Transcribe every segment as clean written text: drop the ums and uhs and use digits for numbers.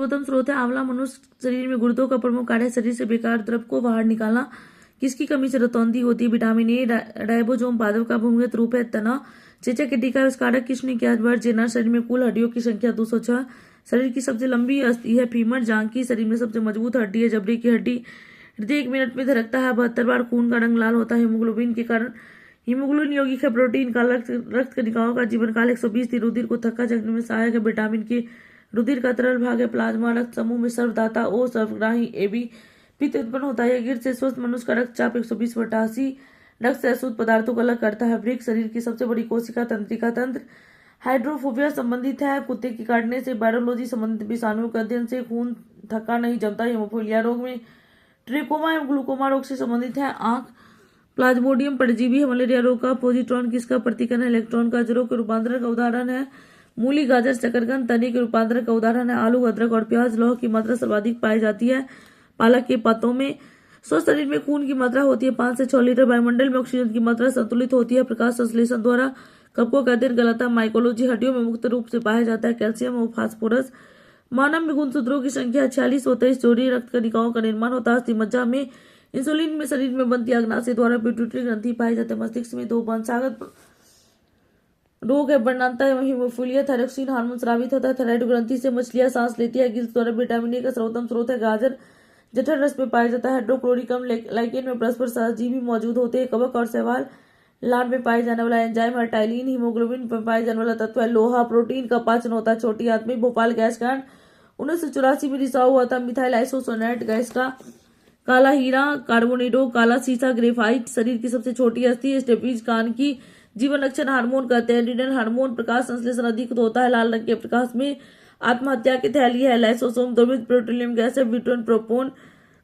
सर्वोत्तम स्रोत है आंवला। मनुष्य शरीर में गुर्दों का प्रमुख कार्य है शरीर से बेकार द्रव को बाहर निकालना। किसकी कमी से रतौंधी होती है? Vitamin A. राइबोसोम पादप का भूमिगत रूप है तना। चेचक के टीका आविष्कारक किसने किया? Edward Jenner. शरीर में कुल हड्डियों की संख्या 206। शरीर की सबसे लंबी अस्थि है फीमर। जांघ की। शरीर में सबसे मजबूत हड्डी है जबड़े की हड्डी। हृदय 1 मिनट में धड़कता है 72 बार। खून का रंग लाल होता है हीमोग्लोबिन के कारण। हीमोग्लोबिन यौगिक है प्रोटीन का। रक्त कणिकाओं का जीवन काल 120 दिन। रुधिर को थक्का जगने में सहायक है विटामिन के। रुधिर का तरल भाग है प्लाज्मा। रक्त समूह में सर्वदाता ओ सर्वग्राही AB। पित्त उत्पन्न होता है गिर से। स्वस्थ मनुष्य का रक्तचाप 120/80। रक्त से अशुद्ध पदार्थों को अलग करता है वृक्क। शरीर की सबसे बड़ी कोशिका तंत्रिका तंत्र। हाइड्रोफोबिया संबंधित है कुत्ते के काटने से। वायरोलॉजी संबंधित विषाणुओं के अध्ययन से। खून थक्का नहीं जमता हेमोफीलिया रोग में। ट्रिकोमा एवं ग्लूकोमा रोग से संबंधित है आंख। प्लाज्मोडियम परजीवी है मलेरिया रोग का। पॉजिट्रॉन किसका प्रतिकरण है? इलेक्ट्रॉन का। जड़ों के रूपांतरण का उदाहरण है मूली गाजर शकरकंद। तने के रूपांतरण का उदाहरण है आलू अदरक और प्याज। लौह की मात्रा सर्वाधिक पाई जाती है पालक के पत्तों में। स्वस्थ शरीर में खून की मात्रा होती है 5 से 6 लीटर। वायुमंडल में ऑक्सीजन की मात्रा संतुलित होती है प्रकाश संश्लेषण द्वारा। कब का अध्ययन गलत है? माइकोलॉजी। हड्डियों में मुक्त रूप से पाया जाता है कैल्शियम और फास्फोरस। मानव में गुणसूत्रों की संख्या 46 और 23 जोड़ी। रक्त कणिकाओं का निर्माण होता है अस्थि मज्जा में। इंसुलिन में शरीर में बनती अग्नाशय द्वारा पिट्यूटरी ग्रंथि पाई जाती है मस्तिष्क में। 2 वंशागत रोग है वर्णांता एवं हीमोफीलिया। थायरोक्सिन हार्मोन स्रावित होता है थायराइड ग्रंथि से। मछलियां सांस लेती है गिल्स द्वारा। विटामिन ए का सर्वोत्तम स्रोत है गाजर। जठर रस में पाया जाता है। हाइड्रोक्लोरिकम लाइकेन में परस्पर सहजीवी मौजूद होते हैं। कवक और शैवाल लार में पाए जाने वाला एंजाइम है टाइलिन। हीमोग्लोबिन में पाए जाने वाला तत्व है लोहा। प्रोटीन का पाचन होता है छोटी आंत में। भोपाल गैस कांड 1984 में रिसाव हुआ था मिथाइल आइसोसोनेट गैस का। काला हीरा कार्बोनेडो। काला सीसा ग्रेफाइट। शरीर की सबसे छोटी अस्थि स्टेपीज कान की। जीवन रक्षण हार्मोन कहते हैं एड्रिनल हार्मोन। प्रकाश संश्लेषण अधिक होता है लाल रंग के प्रकाश में। आत्महत्या की थैली है लाइसोसोम। द्रवित पेट्रोलियम गैस है ब्यूटेन प्रोपोन।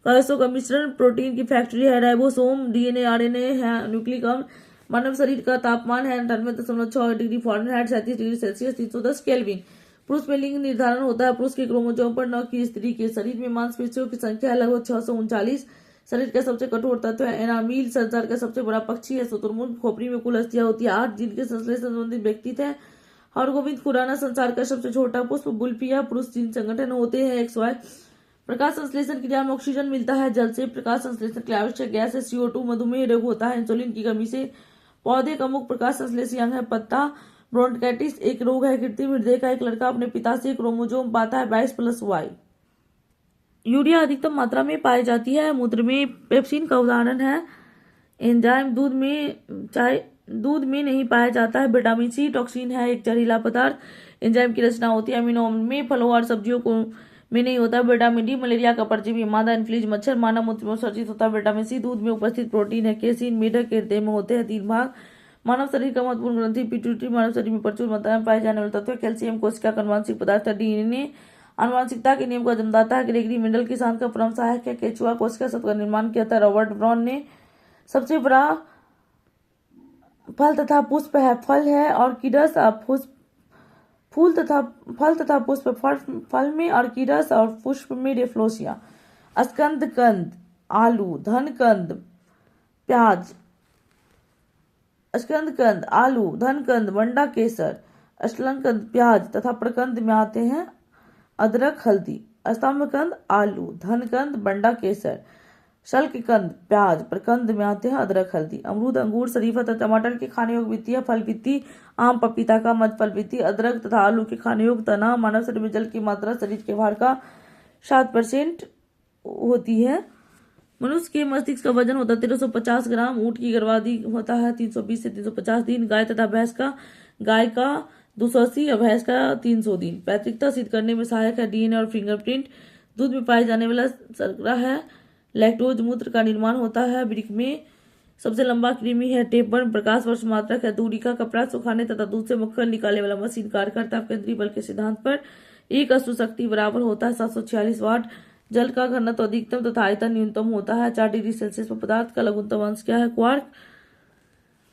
कलसों का मिश्रण। प्रोटीन की फैक्ट्री है राइबोसोम। DNA RNA है न्यूक्लिक अम्ल। मानव शरीर का तापमान है 98.6 degree Fahrenheit 37 degree Celsius 310 kelvin. पुरुष में लिंग निर्धारण होता है पुरुष के क्रोमोसोम पर न कि स्त्री के। शरीर में मांसपेशियों की संख्या है लगभग 639। शरीर का सबसे कठोर तत्व है एनामील। संसार का सबसे बड़ा पक्षी है शुतुरमुर्ग। खोपड़ी में कुल अस्थियां होती है 8 जिनके संश्लेषण संबंधित व्यक्ति थे हरगोविंद खुराना। संसार का सबसे छोटा पुष्प बुल्फिया। पुरुष जीन संगठन होते हैं XY। प्रकाश संश्लेषण क्रिया में ऑक्सीजन मिलता है जल से। प्रकाश संश्लेषण के लिए आवश्यक गैस है CO2। मधुमेह रोग होता है इंसुलिन की कमी से। पौधे का मुख्य प्रकाश संश्लेषी अंग है पत्ता। ब्रोंकाइटिस एक रोग है कृत्रिम हृदय का। एक लड़का अपने पिता से क्रोमोसोम पाता है 22+Y। यूरिया अधिकतम मात्रा में पाई जाती है मूत्र में। पेप्सिन का उदाहरण है एंजाइम। दूध में नहीं पाया जाता है। विटामिन C टॉक्सिन है एक जहरीला पदार्थ। एंजाइम की रचना होती है अमीनो अम्ल में। फलों और सब्जियों को में नहीं होता। विटामिन D मलेरिया का परजीवी मादा इन्फ्लूएंजा मच्छर। मानव मूत्र में उत्सर्जित होता है विटामिन C। दूध में उपस्थित प्रोटीन है केसिन। मेढक के हृदय में होते हैं 3 भाग। मानव शरीर का महत्वपूर्ण ग्रंथि पिट्यूटरी। मानव शरीर में प्रचुर मात्रा में पाए जाने वाले तत्व कैल्शियम। कोशिका का अनुवांशिक पदार्थ है DNA। आनुवांशिकता के नियम का जन्मदाता है ग्रेगरी मेंडल। किसान का परम सहायक है केचुआ। कोशिका शब्द का निर्माण किया था रॉबर्ट ब्राउन ने। सबसे बड़ा फल तथा पुष्प है फल है ऑर्किडस। फूल तथा फल तथा पुष्प फल में ऑर्किडस और पुष्प में रेफ्लोसिया। स्कंद कंद आलू धन कंद प्याज। स्कंद कंद आलू धन कंद बंडा केसर। अश्लंकंद प्याज तथा प्रकंद में आते हैं अदरक हल्दी। स्तंभकंद आलू धनकंद बंडा केसर। शल्ककंद प्याज। प्रकंद में आते हैं अदरक हल्दी। अमरूद अंगूर शरीफा तथा टमाटर के खाने योग्य वित्तीय फल वित्ती। आम पपीता का मध्य फल वित्ती। अदरक तथा आलू के खाने योग्य तना। मानव शरीर में जल की मात्रा शरीर के भार का 7% होती है। मनुष्य के मस्तिष्क का वजन होता है 1350 ग्राम। ऊँट की गर्भावधि होता है 320 से 350 दिन। गाय का 280 और भैंस का 300 दिन। पैतृकता सिद्ध करने में सहायक है DNA और फिंगरप्रिंट। दूध में पाए जाने वाला शर्करा है लैक्टोज। मूत्र का निर्माण होता है वृक्क में। सबसे लंबा कृमि है टेपवर्म। प्रकाश वर्ष मात्रक है दूरी का। कपड़ा सुखाने तथा दूध से मक्खन निकालने वाला मशीन कार्य करता है केंद्रीय बल के सिद्धांत पर। एक अश्व शक्ति बराबर होता है 746 वाट। जल का घनत्व अधिकतम तथा आयतन न्यूनतम होता है 4 डिग्री सेल्सियस पर। पदार्थ का लघुत्तम अंश क्या है? क्वार्क।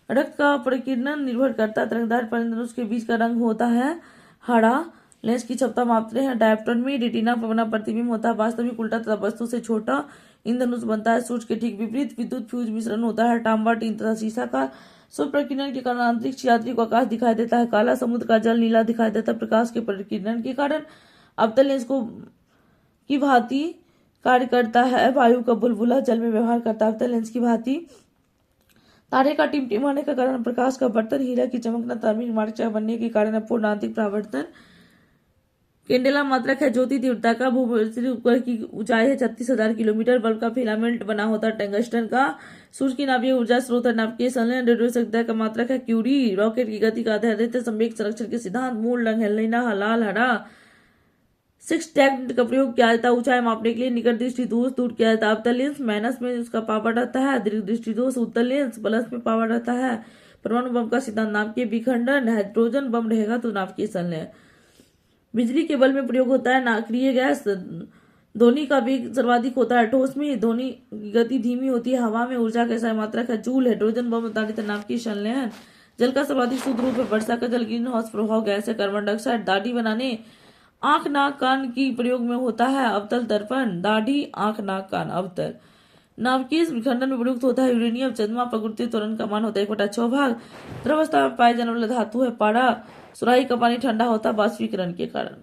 रक्त का परिकीर्णन निर्भर करता है तरंगदार परिधनुष के बीच का रंग होता है हरा। लेंस की क्षमता मापते हैं डायप्टर में। रेटिना पर बना प्रतिबिंब होता है वास्तविक उल्टा तथा वस्तु से छोटा। इंद्रधनुष बनता है सूर्य के ठीक विपरीत। विद्युत फ्यूज मिश्रण होता है तांबा टीन तथा शीशा का। सूर्य प्रकीर्णन के कारण अंतरिक्ष यात्री को आकाश दिखाई देता है काला। समुद्र का जल नीला दिखाई देता है प्रकाश के परिकीर्णन के कारण। अवतल लेंस को की भांति कार्य करता है। वायु का बुलबुला जल में व्यवहार करता है लेंस की भांति। तारे का टिमटिमाने का कारण प्रकाश का बर्तन। हीरा की चमकना तार्मिक मार्ग बनने के कारण अपूर्ण आंतरिक परावर्तन। केंडेला मात्रक है ज्योति तीव्रता का। भूमध्य उपग्रह की ऊंचाई है 36,000 किलोमीटर। बल्ब का फिलामेंट बना होता है टंगस्टन का। सूर्य की नाभिकीय ऊर्जा स्रोत है नाभिकीय संलयन। रेडियो संख्या का मात्रक है क्यूरी। रॉकेट की गति का आधारित संवेग संरक्षण के सिद्धांत। मूल रंग है नीला, लाल, हरा। 6 टैग का प्रयोग किया जाता है ऊंचाई मापने के लिए। निकट दृष्टि दोष दूर किया जाता है अवतल लेंस। माइनस में उसका पावर रहता है। दीर्घ दृष्टि दोष उत्तल लेंस। प्लस में पावर रहता है। परमाणु बम का सिद्धांत नाभिकीय विखंडन। हाइड्रोजन बम रहेगा तो नाभिकीय संलयन। बिजली के बल्ब में प्रयोग होता है नाभिकीय गैस। ध्वनि का वेग सर्वाधिक होता है ठोस में। ध्वनि की गति धीमी होती है हवा में। ऊर्जा का सही मात्रक है जूल। हाइड्रोजन बम आधारित नाभिकीय संलयन। जल का सर्वाधिक शुद्ध रूप है वर्षा का जल। ग्रीन हाउस प्रभाव गैस है कार्बन डाइऑक्साइड। दाढ़ी बनाने आंख नाक कान की प्रयोग में होता है अवतल दर्पण। दाढ़ी आंख नाक कान अवतल। नाभिकीय विखंडन में प्रयुक्त होता है यूरेनियम। चंद्रमा प्रकृति त्वरण का मान होता है 1/6 भाग। द्रवस्था में पाए जाने वाला धातु है पारा। सुराही का पानी ठंडा होता है बाष्पीकरण के कारण।